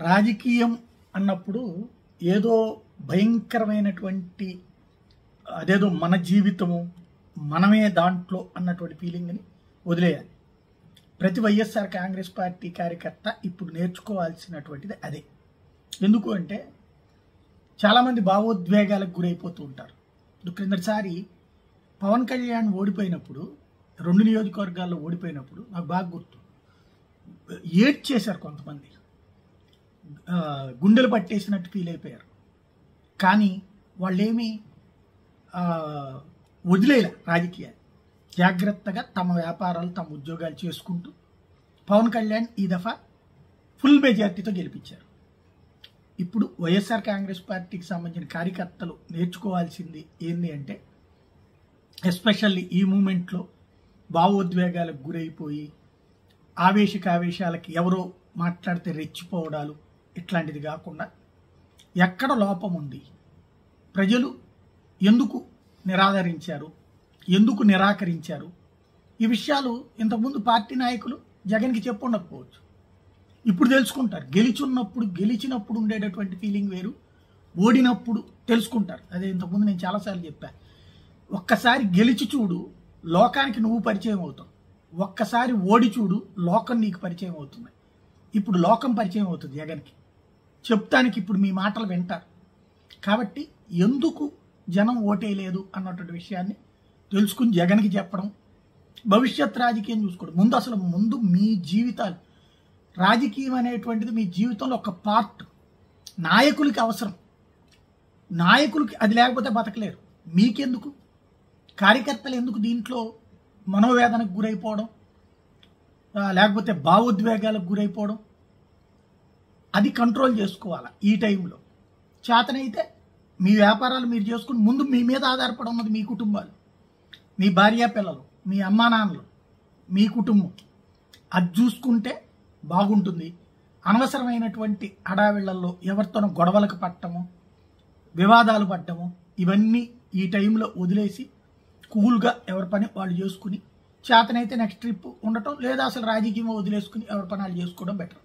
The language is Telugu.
రాజకీయం అన్నప్పుడు ఏదో భయంకరమైనటువంటి అదేదో మన జీవితము మనమే దాంట్లో అన్నటువంటి ఫీలింగ్ని వదిలేయాలి. ప్రతి వైఎస్ఆర్ కాంగ్రెస్ పార్టీ కార్యకర్త ఇప్పుడు నేర్చుకోవాల్సినటువంటిది అదే. ఎందుకు అంటే చాలామంది భావోద్వేగాలకు గురైపోతూ ఉంటారు. క్రిందటిసారి పవన్ కళ్యాణ్ ఓడిపోయినప్పుడు 2 నియోజకవర్గాల్లో ఓడిపోయినప్పుడు నాకు బాగా గుర్తు, ఏడ్చేశారు కొంతమంది, గుండెలు పట్టేసినట్టు ఫీల్ అయిపోయారు. కానీ వాళ్ళేమీ వదిలేలా రాజకీయాలు, జాగ్రత్తగా తమ వ్యాపారాలు తమ ఉద్యోగాలు చేసుకుంటూ పవన్ కళ్యాణ్ ఈ దఫా ఫుల్ మెజార్టీతో గెలిపించారు. ఇప్పుడు వైఎస్ఆర్ కాంగ్రెస్ పార్టీకి సంబంధించిన కార్యకర్తలు నేర్చుకోవాల్సింది ఏంటి అంటే, ఎస్పెషల్లీ ఈ మూమెంట్లో భావోద్వేగాలకు గురైపోయి ఆవేశకావేశాలకి ఎవరో మాట్లాడితే రెచ్చిపోవడాలు ఇట్లాంటిది కాకుండా ఎక్కడ లోపం ఉంది, ప్రజలు ఎందుకు నిరాదరించారు, ఎందుకు నిరాకరించారు, ఈ విషయాలు ఇంతకుముందు పార్టీ నాయకులు జగన్కి చెప్పు ఉండకపోవచ్చు. ఇప్పుడు తెలుసుకుంటారు. గెలిచినప్పుడు ఉండేటటువంటి ఫీలింగ్ వేరు, ఓడినప్పుడు తెలుసుకుంటారు. అదే ఇంతకుముందు నేను చాలాసార్లు చెప్పాను. ఒక్కసారి గెలిచి చూడు, లోకానికి నువ్వు పరిచయం అవుతావు. ఒక్కసారి ఓడి చూడు, లోకం నీకు పరిచయం అవుతుంది. ఇప్పుడు లోకం పరిచయం అవుతుంది జగన్కి. చెప్తానికి ఇప్పుడు మీ మాటలు వింటారు. కాబట్టి ఎందుకు జనం ఓటేయలేదు అన్నటువంటి విషయాన్ని తెలుసుకుని జగన్కి చెప్పడం, భవిష్యత్ రాజకీయం చూసుకోవడం. ముందు మీ జీవితాలు, రాజకీయం అనేటువంటిది మీ జీవితంలో ఒక పార్ట్. నాయకులకి అవసరం, నాయకులకి అది లేకపోతే బతకలేరు. మీకెందుకు? కార్యకర్తలు ఎందుకు దీంట్లో మనోవేదనకు గురైపోవడం, లేకపోతే భావోద్వేగాలకు గురైపోవడం? అది కంట్రోల్ చేసుకోవాలి ఈ టైంలో. చేతనైతే మీ వ్యాపారాలు మీరు చేసుకుని ముందు మీ మీద ఆధారపడి ఉన్నది మీ కుటుంబాలు, మీ భార్య పిల్లలు, మీ అమ్మా నాన్నలు, మీ కుటుంబం. అది చూసుకుంటే బాగుంటుంది. అనవసరమైనటువంటి హడావిళ్లలో ఎవరితోనో గొడవలకు పట్టము, వివాదాలు పడ్డము, ఇవన్నీ ఈ టైంలో వదిలేసి కూల్గా ఎవరి పని వాళ్ళు చేసుకుని, చేతనైతే నెక్స్ట్ ట్రిప్ ఉండటం, లేదా అసలు రాజకీయం వదిలేసుకుని ఎవరి పని వాళ్ళు చేసుకోవడం బెటర్.